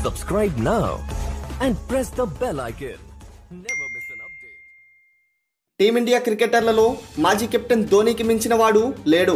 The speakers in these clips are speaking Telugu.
Subscribe now and press the bell icon. Never miss an update. Team India క్రికెటర్లలో మాజీ కెప్టెన్ ధోనీకి మించిన వాడు లేడు.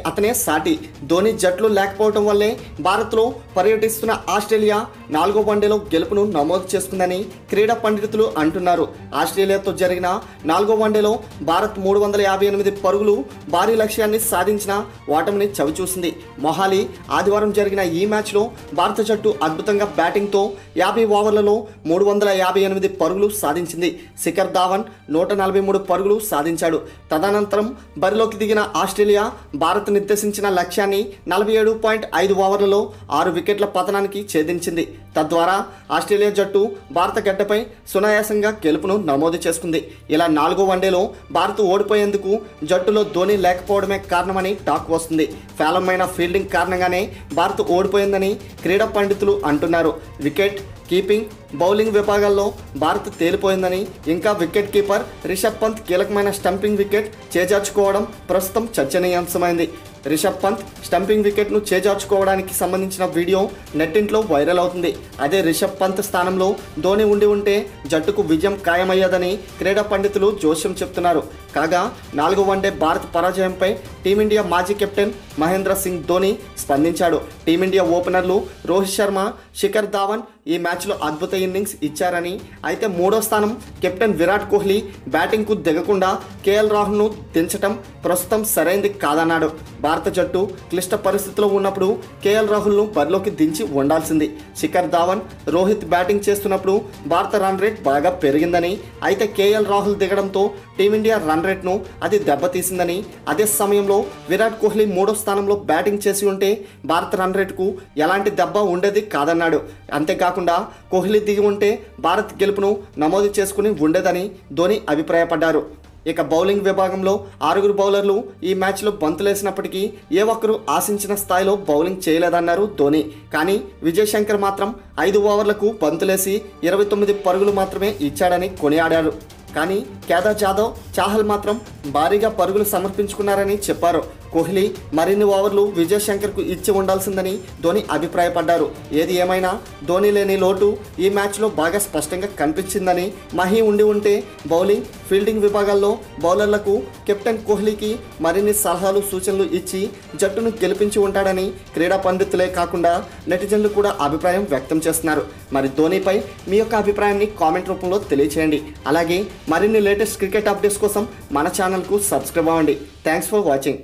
అతనే సాటి. ధోనీ జట్లు లేకపోవడం వల్లే భారత్లో పర్యటిస్తున్న ఆస్ట్రేలియా 4వ వన్డేలో గెలుపును నమోదు చేసుకుందని క్రీడా పండితులు అంటున్నారు. ఆస్ట్రేలియాతో జరిగిన 4వ వన్డేలో భారత్ 358 పరుగులు భారీ లక్ష్యాన్ని సాధించిన ఓటమిని చవిచూసింది. మొహాలీ ఆదివారం జరిగిన ఈ మ్యాచ్లో భారత జట్టు అద్భుతంగా బ్యాటింగ్తో 50 ఓవర్లలో 358 పరుగులు సాధించింది. శిఖర్ ధావన్ 143 పరుగులు సాధించాడు. తదనంతరం బరిలోకి దిగిన ఆస్ట్రేలియా భారత్ నిర్దేశించిన లక్ష్యాన్ని 47.5 ఓవర్లలో 6 వికెట్ల పతనానికి ఛేదించింది. తద్వారా ఆస్ట్రేలియా జట్టు భారత గడ్డపై సునాయాసంగా గెలుపును నమోదు చేసుకుంది. ఇలా 4వ వన్డేలో భారత్ ఓడిపోయేందుకు జట్టులో ధోనీ లేకపోవడమే కారణమని టాక్ వస్తుంది. ఫేలమైన ఫీల్డింగ్ కారణంగానే భారత్ ఓడిపోయిందని క్రీడా పండితులు అంటున్నారు. వికెట్ కీపింగ్, బౌలింగ్ విభాగాల్లో భారత్ తేలిపోయిందని, ఇంకా వికెట్ కీపర్ రిషబ్ పంత్ కీలకమైన స్టంపింగ్ వికెట్ చేజార్చుకోవడం ప్రస్తుతం చర్చనీయాంశమైంది. రిషబ్ పంత్ స్టంపింగ్ వికెట్ను చేజార్చుకోవడానికి సంబంధించిన వీడియో నెట్టింట్లో వైరల్ అవుతుంది. అదే రిషబ్ పంత్ స్థానంలో ధోనీ ఉంటే జట్టుకు విజయం ఖాయమయ్యేదని క్రీడా పండితులు జోస్యం చెప్తున్నారు. కాగా 4వ వన్డే భారత్ పరాజయంపై టీమిండియా మాజీ కెప్టెన్ మహేంద్ర సింగ్ ధోనీ స్పందించాడు. టీమిండియా ఓపెనర్లు రోహిత్ శర్మ, శిఖర్ ధావన్ ఈ మ్యాచ్లో అద్భుత ఇన్నింగ్స్ ఇచ్చారని, అయితే 3వ స్థానం కెప్టెన్ విరాట్ కోహ్లీ బ్యాటింగ్కు దిగకుండా కేఎల్ రాహుల్ను దించడం ప్రస్తుతం సరైంది కాదన్నాడు. భారత జట్టు క్లిష్ట పరిస్థితిలో ఉన్నప్పుడు కేఎల్ రాహుల్ను బరిలోకి దించి ఉండాల్సింది. శిఖర్ ధావన్, రోహిత్ బ్యాటింగ్ చేస్తున్నప్పుడు భారత రన్ రేట్ బాగా పెరిగిందని, అయితే కేఎల్ రాహుల్ దిగడంతో టీమిండియా రన్ రేట్ను అది దెబ్బతీసిందని, అదే సమయంలో విరాట్ కోహ్లీ 3వ స్థానంలో బ్యాటింగ్ చేసి ఉంటే భారత రన్ రేట్కు ఎలాంటి దెబ్బ ఉండేది కాదన్నాడు. అంతేకాకుండా కోహ్లీ దిగి ఉంటే భారత్ గెలుపును నమోదు చేసుకుని ఉండేదని ధోనీ అభిప్రాయపడ్డారు. ఇక బౌలింగ్ విభాగంలో 6 బౌలర్లు ఈ మ్యాచ్లో బంతులేసినప్పటికీ ఏ ఒక్కరూ ఆశించిన స్థాయిలో బౌలింగ్ చేయలేదన్నారు ధోనీ. కానీ విజయ్ శంకర్ మాత్రం 5 ఓవర్లకు బంతులేసి 29 పరుగులు మాత్రమే ఇచ్చాడని కొనియాడారు. కానీ కేదార్ జాదవ్, చాహల్ మాత్రం భారీగా పరుగులు సమర్పించుకున్నారని చెప్పారు. కోహ్లీ మరిన్ని ఓవర్లు విజయ్ శంకర్కు ఇచ్చి ఉండాల్సిందని ధోనీ అభిప్రాయపడ్డారు. ఏది ఏమైనా ధోనీ లేని లోటు ఈ మ్యాచ్లో బాగా స్పష్టంగా కనిపించిందని, మహీ ఉంటే బౌలింగ్, ఫీల్డింగ్ విభాగాల్లో బౌలర్లకు కెప్టెన్ కోహ్లీకి మరిన్ని సలహాలు, సూచనలు ఇచ్చి జట్టును గెలిపించి ఉంటాడని క్రీడా పండితులే కాకుండా నెటిజన్లు కూడా అభిప్రాయం వ్యక్తం చేస్తున్నారు. మరి ధోనీపై మీ యొక్క అభిప్రాయాన్ని కామెంట్ రూపంలో తెలియచేయండి. అలాగే మరిన్ని లేటెస్ట్ క్రికెట్ అప్డేట్స్ కోసం మన ఛానల్కు సబ్స్క్రైబ్ అవ్వండి. Thanks for watching.